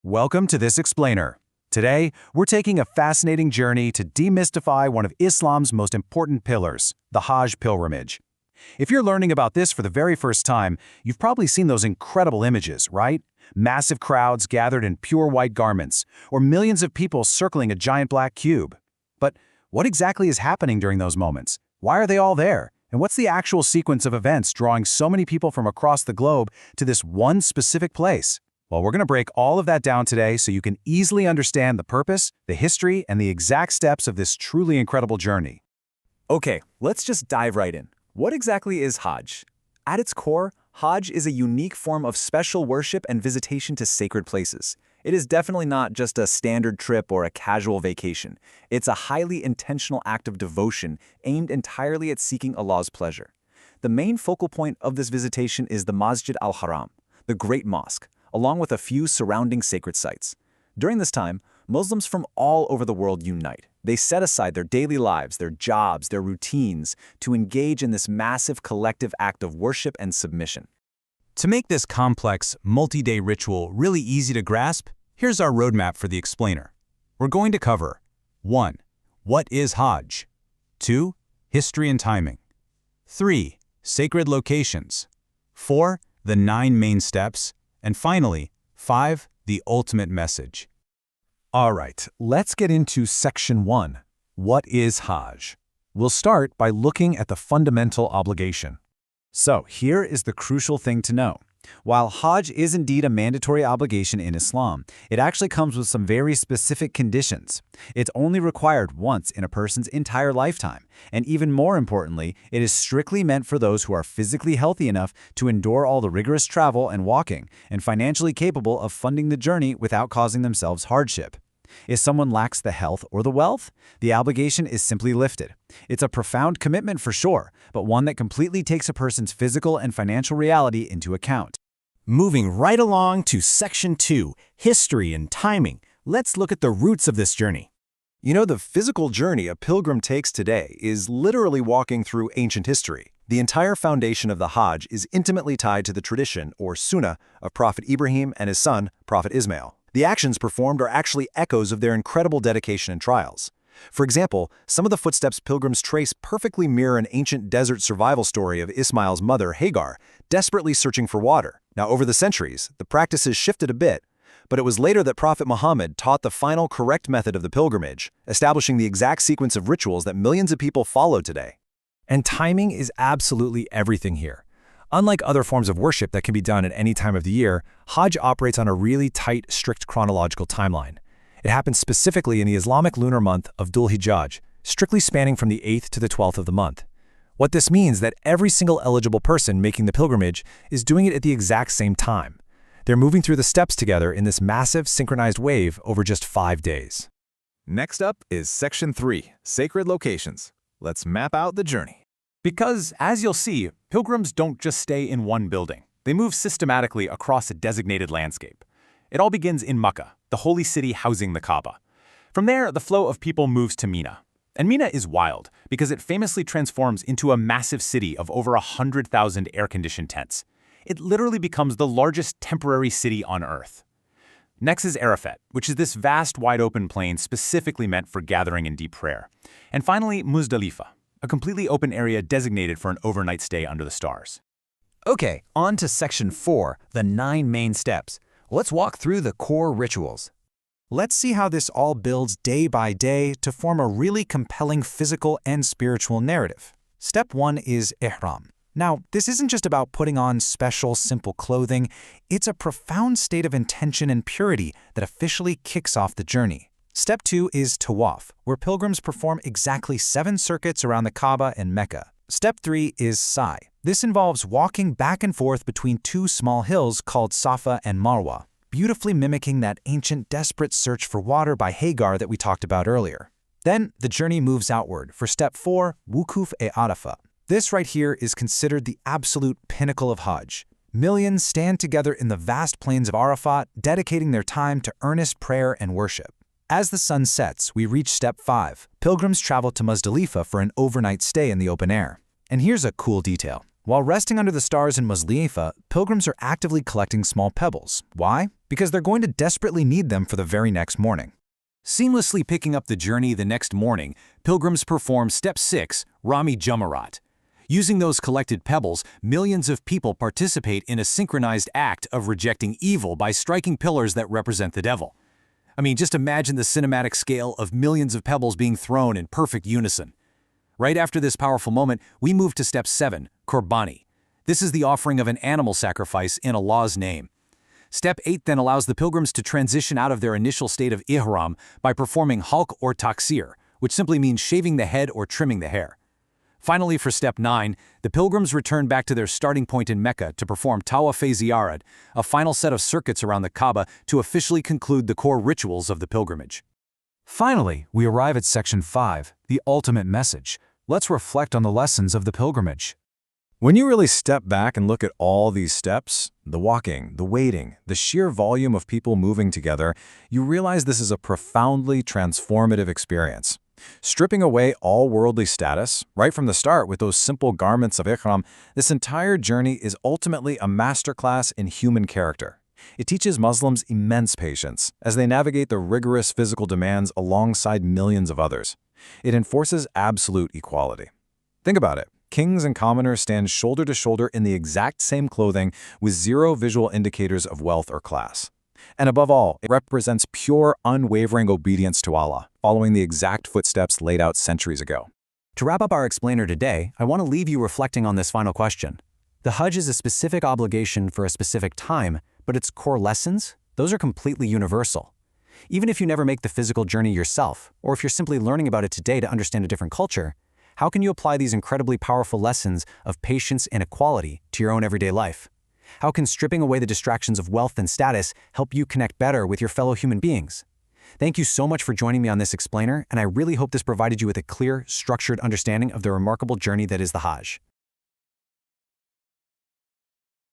Welcome to This Explainer. Today, we're taking a fascinating journey to demystify one of Islam's most important pillars, the Hajj pilgrimage. If you're learning about this for the very first time, you've probably seen those incredible images, right? Massive crowds gathered in pure white garments, or millions of people circling a giant black cube. But what exactly is happening during those moments? Why are they all there? And what's the actual sequence of events drawing so many people from across the globe to this one specific place? Well, we're going to break all of that down today so you can easily understand the purpose, the history, and the exact steps of this truly incredible journey. Okay, let's just dive right in. What exactly is Hajj? At its core, Hajj is a unique form of special worship and visitation to sacred places. It is definitely not just a standard trip or a casual vacation. It's a highly intentional act of devotion aimed entirely at seeking Allah's pleasure. The main focal point of this visitation is the Masjid al-Haram, the Great Mosque, along with a few surrounding sacred sites. During this time, Muslims from all over the world unite. They set aside their daily lives, their jobs, their routines to engage in this massive collective act of worship and submission. To make this complex, multi-day ritual really easy to grasp, here's our roadmap for the explainer. We're going to cover 1. What is Hajj? 2. History and timing. 3. Sacred locations. 4. The 9 main steps. And finally, 5. The ultimate message. All right, let's get into Section 1. What is Hajj? We'll start by looking at the fundamental obligation. So here is the crucial thing to know. While Hajj is indeed a mandatory obligation in Islam, it actually comes with some very specific conditions. It's only required once in a person's entire lifetime, and even more importantly, it is strictly meant for those who are physically healthy enough to endure all the rigorous travel and walking, and financially capable of funding the journey without causing themselves hardship. If someone lacks the health or the wealth, the obligation is simply lifted. It's a profound commitment for sure, but one that completely takes a person's physical and financial reality into account. Moving right along to Section 2, History and Timing, let's look at the roots of this journey. You know, the physical journey a pilgrim takes today is literally walking through ancient history. The entire foundation of the Hajj is intimately tied to the tradition, or sunnah, of Prophet Ibrahim and his son, Prophet Ismail. The actions performed are actually echoes of their incredible dedication and trials. For example, some of the footsteps pilgrims trace perfectly mirror an ancient desert survival story of Ismail's mother, Hagar, desperately searching for water. Now, over the centuries, the practices shifted a bit, but it was later that Prophet Muhammad taught the final correct method of the pilgrimage, establishing the exact sequence of rituals that millions of people follow today. And timing is absolutely everything here. Unlike other forms of worship that can be done at any time of the year, Hajj operates on a really tight, strict chronological timeline. It happens specifically in the Islamic lunar month of Dhul Hijjah, strictly spanning from the 8th to the 12th of the month. What this means is that every single eligible person making the pilgrimage is doing it at the exact same time. They're moving through the steps together in this massive synchronized wave over just 5 days. Next up is Section 3, Sacred Locations. Let's map out the journey. Because, as you'll see, pilgrims don't just stay in one building. They move systematically across a designated landscape. It all begins in Mecca, the holy city housing the Kaaba. From there, the flow of people moves to Mina. And Mina is wild because it famously transforms into a massive city of over 100,000 air-conditioned tents. It literally becomes the largest temporary city on Earth. Next is Arafat, which is this vast, wide-open plain specifically meant for gathering and deep prayer. And finally, Muzdalifah, a completely open area designated for an overnight stay under the stars. Okay, on to Section 4, the 9 main steps. Let's walk through the core rituals. Let's see how this all builds day by day to form a really compelling physical and spiritual narrative. Step 1 is Ihram. Now, this isn't just about putting on special, simple clothing. It's a profound state of intention and purity that officially kicks off the journey. Step 2 is Tawaf, where pilgrims perform exactly 7 circuits around the Kaaba and Mecca. Step 3 is Sa'i. This involves walking back and forth between 2 small hills called Safa and Marwa, beautifully mimicking that ancient desperate search for water by Hagar that we talked about earlier. Then the journey moves outward for Step 4, Wukuf-e-Arafah. This right here is considered the absolute pinnacle of Hajj. Millions stand together in the vast plains of Arafat, dedicating their time to earnest prayer and worship. As the sun sets, we reach Step 5. Pilgrims travel to Muzdalifah for an overnight stay in the open air. And here's a cool detail. While resting under the stars in Muzdalifah, pilgrims are actively collecting small pebbles. Why? because they're going to desperately need them for the very next morning. Seamlessly picking up the journey the next morning, pilgrims perform Step 6, Rami Jamarat. Using those collected pebbles, millions of people participate in a synchronized act of rejecting evil by striking pillars that represent the devil. I mean, just imagine the cinematic scale of millions of pebbles being thrown in perfect unison. Right after this powerful moment, we move to Step 7, Qurbani. This is the offering of an animal sacrifice in Allah's name. Step 8 then allows the pilgrims to transition out of their initial state of ihram by performing halq or taksir, which simply means shaving the head or trimming the hair. Finally, for Step 9, the pilgrims return back to their starting point in Mecca to perform Tawaf-e-Ziyarat, a final set of circuits around the Kaaba to officially conclude the core rituals of the pilgrimage. Finally, we arrive at Section 5, the ultimate message. Let's reflect on the lessons of the pilgrimage. When you really step back and look at all these steps, the walking, the waiting, the sheer volume of people moving together, you realize this is a profoundly transformative experience. Stripping away all worldly status, right from the start with those simple garments of ihram, this entire journey is ultimately a masterclass in human character. It teaches Muslims immense patience as they navigate the rigorous physical demands alongside millions of others. It enforces absolute equality. Think about it. Kings and commoners stand shoulder to shoulder in the exact same clothing with zero visual indicators of wealth or class. And above all, it represents pure, unwavering obedience to Allah, following the exact footsteps laid out centuries ago. To wrap up our explainer today, I want to leave you reflecting on this final question. The Hajj is a specific obligation for a specific time, but its core lessons, those are completely universal. Even if you never make the physical journey yourself, or if you're simply learning about it today to understand a different culture, how can you apply these incredibly powerful lessons of patience and equality to your own everyday life? How can stripping away the distractions of wealth and status help you connect better with your fellow human beings? Thank you so much for joining me on this explainer, and I really hope this provided you with a clear, structured understanding of the remarkable journey that is the Hajj.